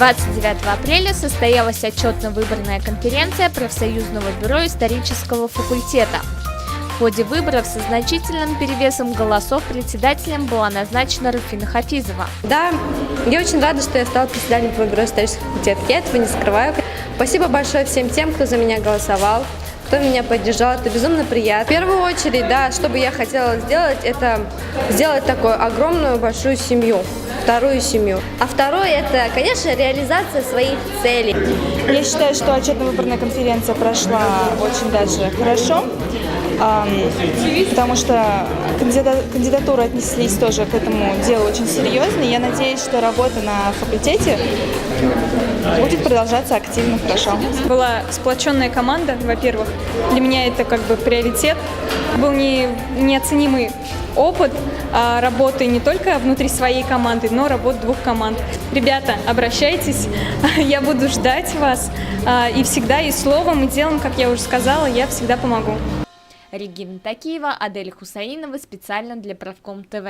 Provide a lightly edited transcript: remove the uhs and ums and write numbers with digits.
29 апреля состоялась отчетно-выборная конференция профсоюзного бюро исторического факультета. В ходе выборов со значительным перевесом голосов председателем была назначена Руфина Хафизова. Да, я очень рада, что я стала председателем бюро исторического факультета. Я этого не скрываю. Спасибо большое всем тем, кто за меня голосовал, кто меня поддержал. Это безумно приятно. В первую очередь, да, что бы я хотела сделать, это сделать такую огромную большую семью, вторую семью. А второе, это, конечно, реализация своих целей. Я считаю, что отчетно-выборная конференция прошла очень даже хорошо, потому что кандидатуры отнеслись тоже к этому делу очень серьезно. Я надеюсь, что работа на факультете будет продолжаться активно, хорошо. Была сплоченная команда, во-первых. Для меня это как бы приоритет. Был неоценимый опыт работы не только внутри своей команды, но работы двух команд. Ребята, обращайтесь, я буду ждать вас. И всегда и словом, и делом, как я уже сказала, я всегда помогу. Регина Такиева, Адель Хусаинова специально для Правком ТВ.